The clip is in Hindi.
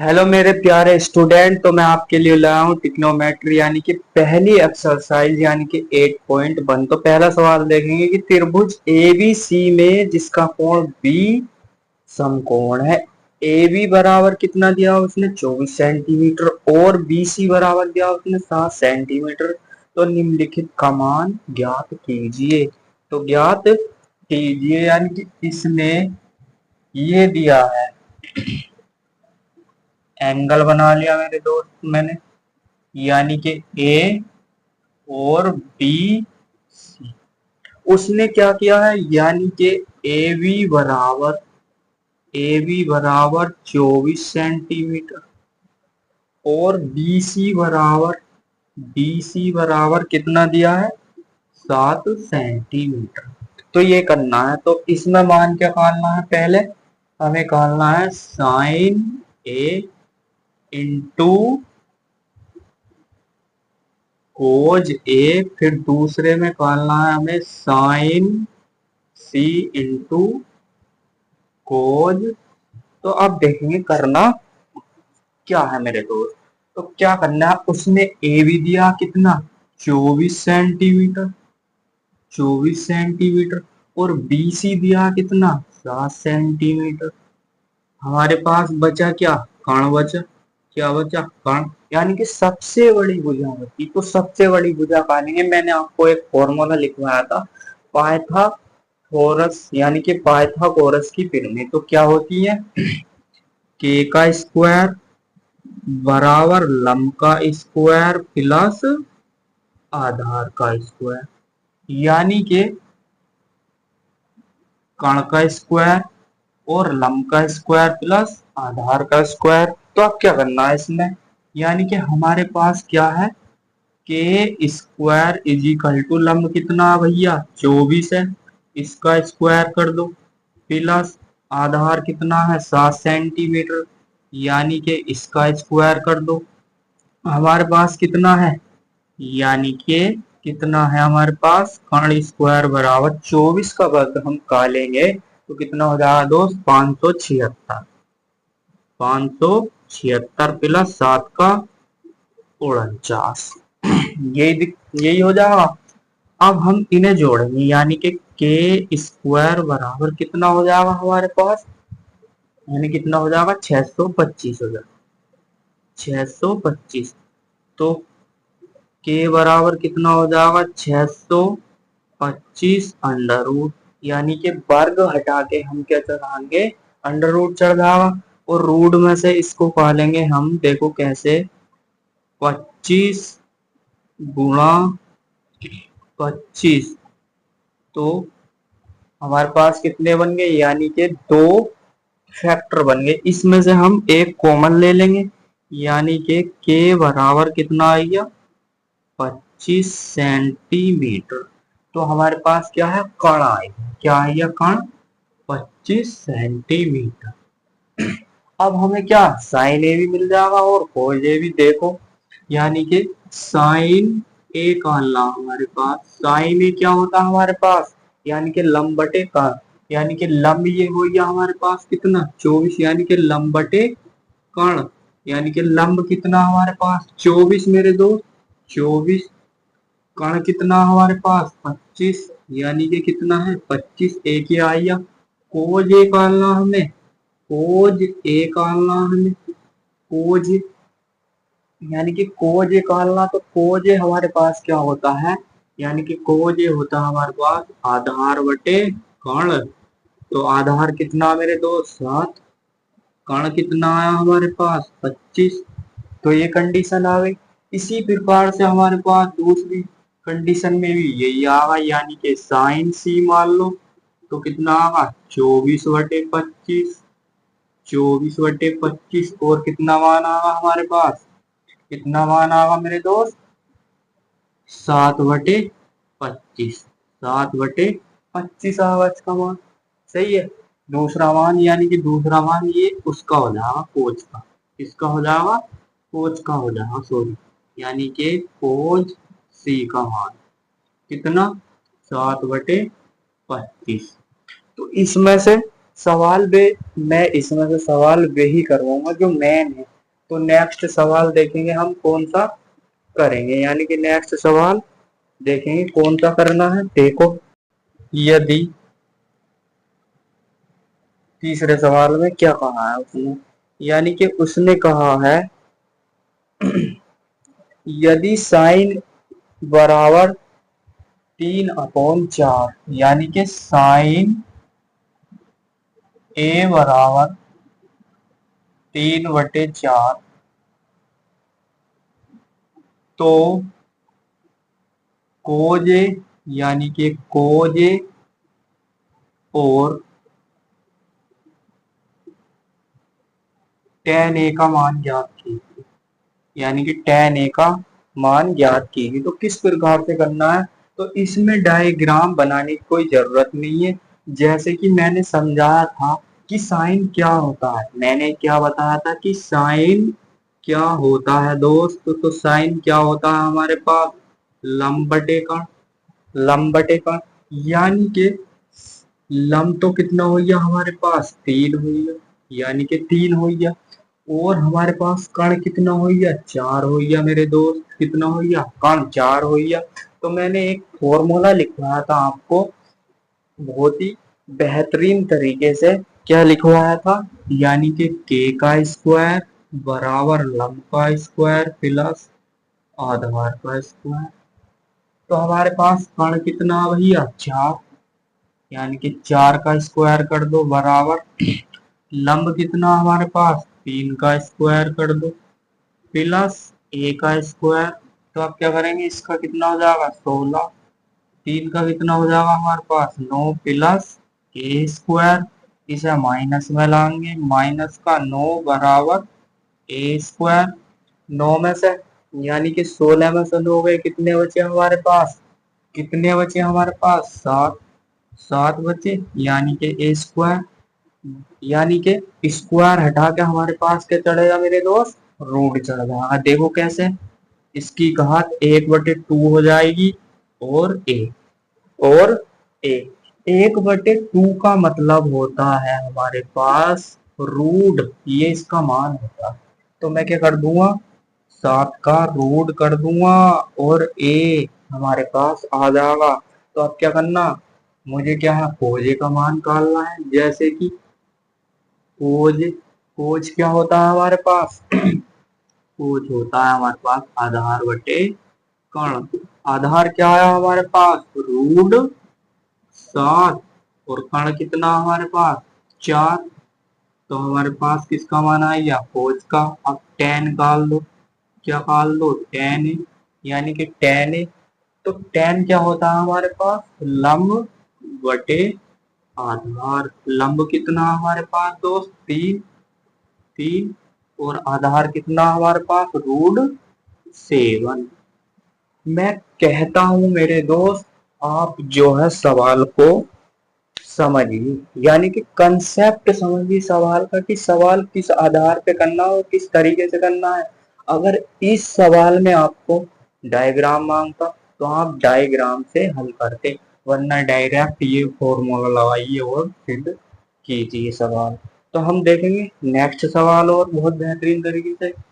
हेलो मेरे प्यारे स्टूडेंट। तो मैं आपके लिए लाया हूँ ट्रिग्नोमेट्री यानी कि पहली एक्सरसाइज यानी कि 8.1। तो पहला सवाल देखेंगे कि त्रिभुज ABC में जिसका कोण B समकोण है। AB बराबर कितना दिया उसने 24 सेंटीमीटर और BC बराबर दिया उसने 7 सेंटीमीटर। तो निम्नलिखित का मान ज्ञात कीजिए। तो ज्ञात कीजिए यानी कि इसने ये दिया है, एंगल बना लिया मेरे दोस्त मैंने, यानी कि ए और बी सी। उसने क्या किया है यानी कि ए बी बराबर 24 सेंटीमीटर और बी सी बराबर कितना दिया है 7 सेंटीमीटर। तो ये करना है। तो इसमें मान क्या निकालना है, पहले हमें निकालना है साइन ए इंटू कोज ए, फिर दूसरे में निकालना है हमें साइन सी इंटू कोज। तो अब देखेंगे करना क्या है मेरे दोस्त। तो क्या करना है, उसने ए भी दिया कितना 24 सेंटीमीटर, 24 सेंटीमीटर और बी सी दिया कितना 7 सेंटीमीटर। हमारे पास बचा क्या, कण बचा। क्या बचा, कण। यानी कि सबसे बड़ी भुजा होती, तो सबसे बड़ी भुजा निकालेंगे। मैंने आपको एक फॉर्मूला लिखवाया था पाइथागोरस यानी कि पाइथागोरस की पिरामिड। तो क्या होती है, के का स्क्वायर बराबर लंब का स्क्वायर प्लस आधार का स्क्वायर, यानी कि कण का स्क्वायर और लंब का स्क्वायर प्लस आधार का स्क्वायर। तो अब क्या करना है इसमें, यानी कि हमारे पास क्या है, के स्क्वायर इज इक्वल टू लंब कितना है भैया 24 है, इसका स्क्वायर कर दो प्लस आधार कितना है 7 सेंटीमीटर, यानी कि इसका स्क्वायर कर दो। हमारे पास कितना है, यानी कि कितना है हमारे पास, कर्ण स्क्वायर बराबर 24 का वर्ग हम निकालेंगे तो कितना हो जाएगा दोस्त 576। 576 प्लस 7 का 49, यही हो जाएगा। अब हम इन्हें जोड़ेंगे यानी कि के स्क्वायर बराबर कितना हो जाएगा हमारे पास, यानी कितना हो जाएगा 625 हो जाएगा 625। तो के बराबर कितना हो जाएगा 625 अंडर रूट, यानी कि वर्ग हटा के हम क्या चढ़ाएंगे, अंडर रूट चढ़ जाएगा और रूट में से इसको पालेंगे हम, देखो कैसे, 25 गुणा 25। तो हमारे पास कितने बन गए, यानी कि दो फैक्टर बन गए। इसमें से हम एक कॉमन ले लेंगे, यानी कि के बराबर कितना आ गया 25 सेंटीमीटर। तो हमारे पास क्या है, कण आएगा, क्या आएगा कण 25 सेंटीमीटर। अब हमें क्या साइन ए भी मिल जाएगा और कोज ए भी। देखो यानी कि साइन ए का हमारे पास, साइन ए क्या होता है हमारे पास, यानी कि लंब बटे का, यानी कि लंब ये हो गया हमारे पास कितना 24, यानी कि लंब बटे कर्ण, यानी कि लंब कितना हमारे पास 24 मेरे दोस्त 24, कर्ण कितना हमारे पास 25, यानी कि कितना है 25। एक ही आया, कोज ए निकालना हमें, कोज ए निकालना हमें, कोज यानी कि कोज ए निकालना। तो कोज ए हमारे पास क्या होता है, यानी कि कोज ए होता है हमारे पास आधार बटे कर्ण। तो आधार कितना मेरे दोस्त 7, कर्ण कितना आया हमारे पास 25। तो ये कंडीशन आ गई। इसी प्रकार से हमारे पास दूसरी कंडीशन में भी यही आगा, यानी कि साइन सी मान लो। तो कितना आगा 24/25, 24/25 और कितना मान आगा हमारे पास, कितना मान आगा मेरे दोस्त 7/25, 7/25 आगा इसका मान। सही है। दूसरा मान यानी कि दूसरा मान ये उसका हो जाएगा कोच का, किसका हो जाएगा कोच का हो जाएगा, सॉरी, यानी कि कोच सी का मान कितना 7/25। तो इसमें से सवाल बे मैं इसमें से सवाल वे ही करवाऊंगा जो मेन है, तो नेक्स्ट सवाल देखेंगे हम कौन सा करेंगे, यानी कि नेक्स्ट सवाल देखेंगे कौन सा करना है। देखो, यदि तीसरे सवाल में क्या कहा है उसने, यानी कि उसने कहा है यदि साइन बराबर 3/4, यानी कि साइन ए बराबर 3/4, तो कोज ए, यानी कि कोज ए और टेन ए का मान ज्ञात कीजिए, यानी कि टेन ए का मान ज्ञात कीजिए। तो किस प्रकार से करना है, तो इसमें डायग्राम बनाने की कोई जरूरत नहीं है। जैसे कि मैंने समझाया था कि साइन क्या होता है, मैंने क्या बताया था कि साइन क्या होता है दोस्त, तो साइन क्या होता है हमारे पास, लंब बटे कण, लंब बटे कण, यानी कि लंब तो कितना हो गया हमारे पास, 3 हो गया, यानी कि 3 हो गया। और हमारे पास कण कितना हो गया, 4 हो गया मेरे दोस्त, कितना हो गया, कण 4 हो गया। तो मैंने एक फॉर्मूला लिखवाया था आपको, बहुत ही बेहतरीन तरीके से, क्या लिखवाया था, यानी कि k का स्क्वायर बराबर लंब का स्क्वायर प्लस आधार का स्क्वायर। तो हमारे पास कण कितना भैया, 4, यानी कि 4 का स्क्वायर कर दो बराबर लंब कितना हमारे पास, 3 का स्क्वायर कर दो प्लस ए का स्क्वायर। तो आप क्या करेंगे, इसका कितना हो जाएगा, 16, 3 का कितना हो जाएगा हमारे पास, 9 प्लस ए स्क्वायर, इसे माइनस में लाएंगे, माइनस का 9 बराबर ए स्क्वायर। 9 में से, यानी कि 16 में से 9 गए, कितने बचे हमारे पास, कितने बचे हमारे पास, 7, 7 बचे, यानी कि ए स्क्वायर, यानी कि स्क्वायर हटा के हमारे पास क्या चढ़ेगा मेरे दोस्त, रूट चढ़ जाएगा। देखो कैसे, इसकी घात 1/2 हो जाएगी, और ए, और ए 1/2 का मतलब होता है हमारे पास रूट, ये इसका मान होता है। तो मैं क्या कर दूंगा, 7 का रूट कर दूंगा, और ए हमारे पास आ जाएगा। तो अब क्या करना, मुझे क्या है, कोजे का मान निकालना है। जैसे कि कोज, कोज क्या होता है हमारे पास कोज होता है हमारे पास आधार बटे कर्ण। आधार क्या है हमारे पास, रूट 7, और कर्ण कितना हमारे पास, 4। तो हमारे पास किसका मान आएगा, कोज का। अब टेन निकाल दो, क्या निकाल दो, टेन, यानी कि टेन, तो टेन क्या होता है हमारे पास, लंब बटे आधार। लंब कितना हमारे पास दोस्त, 3, 3, और आधार कितना हमारे पास, रूट 7। मैं कहता हूं मेरे दोस्त, आप जो है सवाल को समझिए, यानी कि कंसेप्ट समझिए सवाल का, कि सवाल किस आधार पे करना हो, किस तरीके से करना है। अगर इस सवाल में आपको डायग्राम मांगता, तो आप डायग्राम से हल करते, वरना डायरेक्ट ये फॉर्मूला लगाइए और फिर कीजिए सवाल। तो हम देखेंगे नेक्स्ट सवाल और बहुत बेहतरीन तरीके से।